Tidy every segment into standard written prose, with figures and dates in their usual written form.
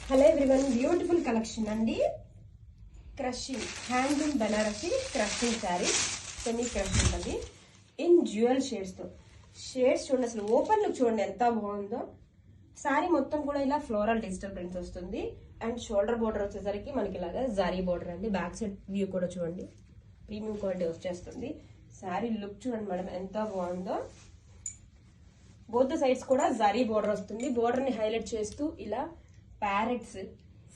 Hello everyone, beautiful collection అండి. Crushing handloom Banarasi crushing sari, semi crush ఉంటుంది in jewel shades తో. Shades చూడండి, అసలు ఓపెన్ లుక్ చూడండి ఎంత బాగుందో. శారీ మొత్తం కూడా ఇలా ఫ్లోరల్ డిజిటల్ ప్రింట్స్ వస్తుంది. అండ్ షోల్డర్ బోర్డర్ వచ్చేసరికి మనకి ఇలాగా జారీ బోర్డర్ అండి. బ్యాక్ సైడ్ వ్యూ కూడా చూడండి, ప్రీమియం క్వాలిటీ వచ్చేస్తుంది. శారీ లుక్ చూడండి మేడం ఎంత బాగుందో. బోత్ సైడ్స్ కూడా జరీ బోర్డర్ వస్తుంది. బోర్డర్ ని హైలైట్ చేస్తూ ఇలా ప్యారెట్స్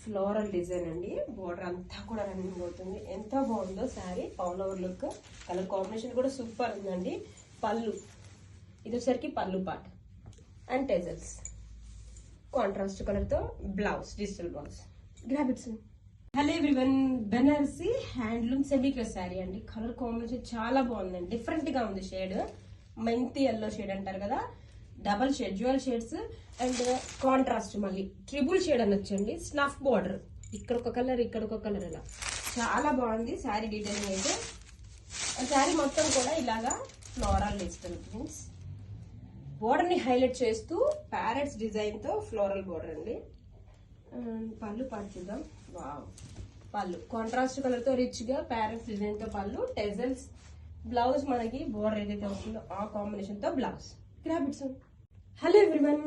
ఫ్లోరల్ డిజైన్ అండి. బోర్డర్ అంతా కూడా రన్నింగ్ అవుతుంది. ఎంత బాగుందో sari. All over look, colour combination కూడా సూపర్ ఉందండి. పళ్ళు ఇది వచ్చరికి పళ్ళు part and tassels contrast colour తో బ్లౌజ్, డిజిటల్ బ్లౌజ్. గ్రాబిట్స్. Hello everyone, Banarasi handloom semi crush sari అండి. కలర్ కాంబినేషన్ చాలా బాగుందండి, డిఫరెంట్ గా ఉంది. షేడ్ మెంతి ఎల్లో షేడ్ అంటారు కదా, double shade jewel shades and contrast మళ్ళీ ట్రిపుల్ షేడ్ అనొచ్చండి. స్నఫ్ బార్డర్, ఇక్కడ ఒక కలర్ ఇక్కడ ఒక కలర్, అలా చాలా బాగుంది శారీ డీటెయిలింగ్ అయితే. శారీ మొత్తం కూడా ఇలాగా ఫ్లోరల్ డిజిటల్ ప్రింట్స్, బోర్డర్ ని హైలైట్ చేస్తూ ప్యారెట్స్ డిజైన్ తో ఫ్లోరల్ బోర్డర్ అండి. పళ్ళు చూద్దాం. వావ్, పళ్ళు కాంట్రాస్ట్ కలర్ తో రిచ్ గా ప్యారెట్స్ డిజైన్ తో పళ్ళు, టెజల్స్, బ్లౌజ్ మనకి బోర్డర్ ఏదైతే వస్తుందో ఆ కాంబినేషన్ తో బ్లౌజ్. గ్రాబిట్స్. Hello everyone,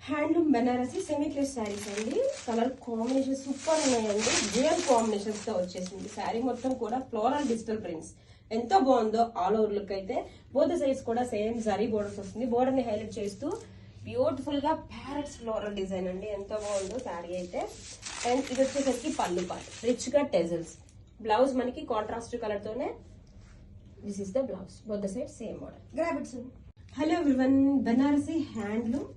handloom Banarasi semi crush saris అండి. కలర్ కాంబినేషన్ సూపర్ ఉన్నాయండి. డ్యూయల్ కాంబినేషన్స్ తో వచ్చేసింది. శారీ మొత్తం కూడా ఫ్లోరల్ డిజిటల్ ప్రింట్స్ ఎంతో బాగుందో. ఆల్ ఓవర్ లుక్ అయితే బోత్ సైడ్స్ కూడా సేమ్ జరీ బోర్డర్స్ వస్తుంది. బోర్డర్ ని హైలైట్ చేస్తూ బ్యూటిఫుల్ గా ప్యారెట్స్ ఫ్లోరల్ డిజైన్ అండి. ఎంతో బాగుందో శారీ అయితే. అండ్ ఇది వచ్చేసరికి పళ్ళు పార్ట్, రిచ్ గా టెజల్స్, బ్లౌజ్ మనకి కాంట్రాస్ట్ కలర్ తోనే. This is the blouse, both side same border. గ్రాబిట్స్. Hello everyone, Banarasi handloom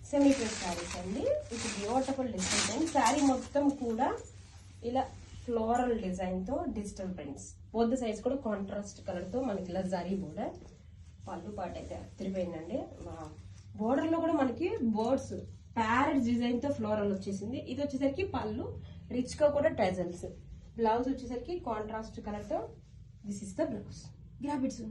semi crush saris అండి. ఇది బ్యూటిఫుల్ డిజైన్. శారీ మొత్తం కూడా ఇలా ఫ్లోరల్ డిజైన్ తో డిజిటల్ ప్రింట్స్, బోత్ సైడ్స్ కూడా కాంట్రాస్ట్ కలర్ తో మనకి ఇలా జరీ బోర్డర్. పళ్ళు పాట అయితే అదిరిపోయిందండి. బోర్డర్ లో కూడా మనకి బర్డ్స్ ప్యారెట్ డిజైన్ తో ఫ్లోరల్ వచ్చేసింది. ఇది వచ్చేసరికి పళ్ళు, రిచ్ గా కూడా టెజల్స్, బ్లౌజ్ వచ్చేసరికి కాంట్రాస్ట్ కలర్ తో. This is the blouse. గ్రాబిట్స్.